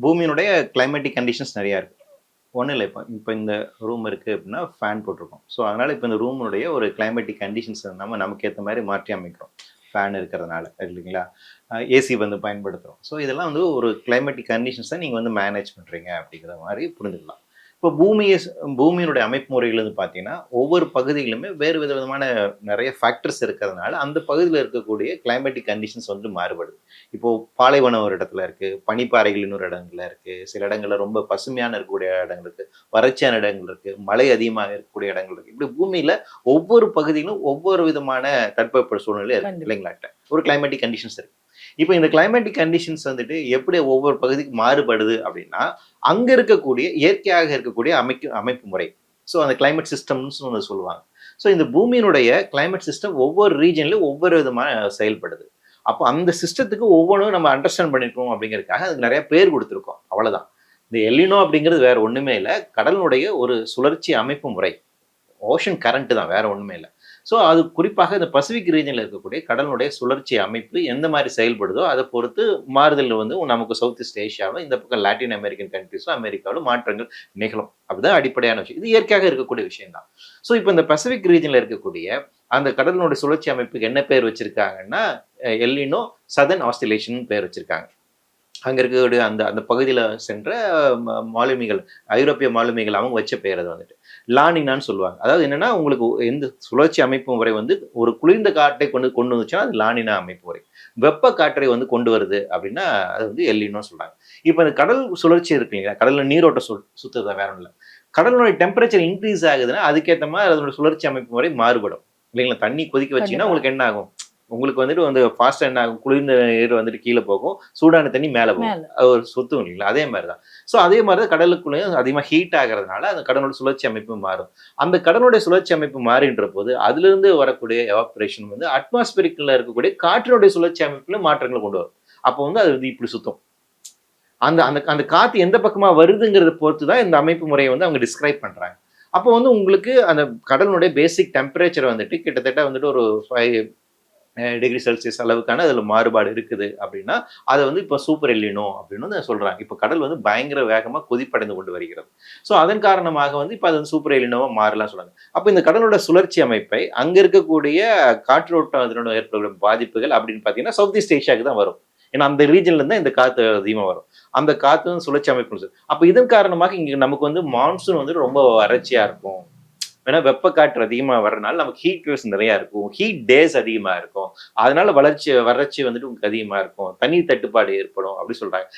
பூமியினுடைய climatic conditions நிறையா இருக்கு. ஒன்றும் இல்லை. இப்போ இந்த ரூம் இருக்குது அப்படின்னா ஃபேன் போட்டிருக்கோம். ஸோ அதனால் இப்போ இந்த ரூமுடைய ஒரு கிளைமேட்டிக் கண்டிஷன்ஸ் நமக்கு ஏற்ற மாதிரி மாற்றி அமைக்கிறோம். ஃபேன் இருக்கிறதுனால இல்லைங்களா? ஏசி வந்து பயன்படுத்துகிறோம். ஸோ இதெல்லாம் வந்து ஒரு கிளைமேட்டிக் கண்டிஷன்ஸை நீங்கள் வந்து மேனேஜ் பண்ணுறீங்க அப்படிங்கிற மாதிரி புரிஞ்சுக்கலாம். இப்போ பூமியினுடைய அமைப்பு முறைகள் வந்து பார்த்தீங்கன்னா ஒவ்வொரு பகுதிகளுமே வேறு விதமான நிறைய ஃபேக்டர்ஸ் இருக்கிறதுனால அந்த பகுதியில் இருக்கக்கூடிய கிளைமேட்டிக் கண்டிஷன்ஸ் வந்து மாறுபடுது. இப்போ பாலைவனம் ஒரு இடத்துல இருக்கு, பனிப்பாறைகள் இன்னொரு இடங்கள்ல இருக்கு, சில இடங்கள்ல ரொம்ப பசுமையான இருக்கக்கூடிய இடங்கள் இருக்கு, வறட்சியான இடங்கள் இருக்கு, மழை அதிகமாக இருக்கக்கூடிய இடங்கள் இருக்கு. இப்படி பூமியில ஒவ்வொரு பகுதியிலும் ஒவ்வொரு விதமான தட்பவெப்ப சூழ்நிலை இருக்கு இல்லைங்களா? ஒரு கிளைமேட்டிக் கண்டிஷன்ஸ் இருக்கு. இப்போ இந்த கிளைமேட்டிக் கண்டிஷன்ஸ் வந்துட்டு எப்படி ஒவ்வொரு பகுதிக்கு மாறுபடுது அப்படின்னா, அங்க இருக்கக்கூடிய இயற்கையாக இருக்கக்கூடிய அமைப்பு முறை. ஸோ அந்த கிளைமேட் சிஸ்டம்னு ஒன்று சொல்லுவாங்க. ஸோ இந்த பூமியினுடைய கிளைமேட் சிஸ்டம் ஒவ்வொரு ரீஜன்லையும் ஒவ்வொரு விதமாக செயல்படுது. அப்போ அந்த சிஸ்டத்துக்கு ஒவ்வொன்றும் நம்ம அண்டர்ஸ்டாண்ட் பண்ணிருக்கோம் அப்படிங்கிறதுக்காக அதுக்கு நிறைய பேர் கொடுத்துருக்கோம். அவ்வளவுதான். இந்த எல்லினோ அப்படிங்கிறது வேற ஒண்ணுமே இல்லை, கடலினுடைய ஒரு சுழற்சி அமைப்பு முறை. ஓஷன் கரண்ட் தான், வேற ஒண்ணுமே இல்லை. ஸோ அது குறிப்பாக இந்த பசிபிக் ரீஜனில் இருக்கக்கூடிய கடலுடைய சுழற்சி அமைப்பு எந்த மாதிரி செயல்படுதோ அதை பொறுத்து மாறுதல் வந்து நமக்கு சவுத் ஈஸ்ட் ஏஷியாவில், இந்த பக்கம் லாட்டின் அமெரிக்கன் கண்ட்ரிஸும் அமெரிக்காவிலும் மாற்றங்கள் நிகழும். அப்படிதான் அடிப்படையான விஷயம். இது இயற்கையாக இருக்கக்கூடிய விஷயம் தான். ஸோ இப்போ இந்த பசிபிக் ரீஜனில் இருக்கக்கூடிய அந்த கடலினுடைய சுழற்சி அமைப்புக்கு என்ன பேர் வச்சிருக்காங்கன்னா, எல்லினோ சதர்ன் ஆஸ்திலேஷன் பேர் வச்சிருக்காங்க. அங்கே இருக்கக்கூடிய அந்த அந்த பகுதியில் சென்ற மாலுமிகள், ஐரோப்பிய மாலுமிகள் அவங்க வச்ச பேர் அது வந்துட்டு லானினான்னு சொல்லுவாங்க. அதாவது என்னன்னா, உங்களுக்கு எந்த சுழற்சி அமைப்பு முறை வந்து ஒரு குளிர்ந்த காற்றை கொண்டு வந்துச்சுன்னா அது லானினா அமைப்பு முறை. வெப்ப காற்றை வந்து கொண்டு வருது அப்படின்னா அது வந்து எல்லினோ சொல்றாங்க. இப்போ இந்த கடல் சுழற்சி இருக்கு இல்லைங்களா, கடல்ல நீரோட்டம் சுத்துறதா வேற ஒன்றும் இல்லை. கடலுடைய டெம்பரேச்சர் இன்க்ரீஸ் ஆகுதுன்னா அதுக்கேற்ற மாதிரி அதோட சுழற்சி அமைப்பு முறை மாறுபடும் இல்லைங்களா? தண்ணி கொதிக்க வச்சீங்கன்னா உங்களுக்கு என்ன ஆகும்? உங்களுக்கு வந்துட்டு வந்து ஃபாஸ்டா என்ன ஆகும்? குளிர்ந்த நீர் வந்துட்டு கீழே போகும், சூடான தண்ணி மேலே போகும். அது ஒரு சொத்தும் இல்லைங்களா? அதே மாதிரி தான். ஸோ அதே மாதிரி தான் கடலுக்குள்ளேயும் அதிகமாக ஹீட் ஆகிறதுனால அந்த கடலோட சுழற்சி அமைப்பு மாறும். அந்த கடலுடைய சுழற்சி அமைப்பு மாறுகின்ற போது அதிலிருந்து வரக்கூடிய எவாபரேஷன் வந்து அட்மாஸ்பியரிக்ல இருக்கக்கூடிய காற்றினுடைய சுழற்சி அமைப்புல மாற்றங்களை கொண்டு வரும். அப்போ வந்து அது வந்து இப்படி சுத்தும். அந்த அந்த அந்த காத்து எந்த பக்கமா வருதுங்கிறத பொறுத்து தான் இந்த அமைப்பு முறையை வந்து அவங்க டிஸ்கிரைப் பண்றாங்க. அப்போ வந்து உங்களுக்கு அந்த கடலுடைய பேசிக் டெம்பரேச்சர் வந்துட்டு கிட்டத்தட்ட வந்துட்டு ஒரு 5 டிகிரி செல்சியஸ் அளவுக்கான அதில் மாறுபாடு இருக்குது அப்படின்னா அதை வந்து இப்போ சூப்பர் எல்லினோ அப்படின்னு வந்து சொல்றாங்க. இப்போ கடல் வந்து பயங்கர வேகமாக கொதிப்படைந்து கொண்டு வருகிறது. ஸோ அதன் காரணமாக வந்து இப்போ அது வந்து சூப்பர் எல்லினோவா மாறலாம் சொல்றாங்க. அப்போ இந்த கடலோட சுழற்சி அமைப்பை அங்க இருக்கக்கூடிய காற்றோட்டம் அதனோட ஏற்படக்கூடிய பாதிப்புகள் அப்படின்னு பார்த்தீங்கன்னா சவுத் ஈஸ்ட் ஏஷியாவுக்கு தான் வரும். ஏன்னா அந்த ரீஜன்ல இருந்தா இந்த காத்து அதிகமாக வரும். அந்த காத்து வந்து சுழற்சி அமைப்பு. அப்போ இதன் காரணமாக இங்க நமக்கு வந்து மான்சூன் வந்து ரொம்ப வறட்சியா இருக்கும். ஏன்னா வெப்ப காற்று அதிகமாக வர்றதுனால நமக்கு ஹீட் வேவ்ஸ் நிறையா இருக்கும், ஹீட் டேஸ் அதிகமாக இருக்கும், அதனால வறட்சி வந்துட்டு உங்களுக்கு அதிகமாக இருக்கும், தண்ணீர் தட்டுப்பாடு ஏற்படும் அப்படி சொல்றாங்க.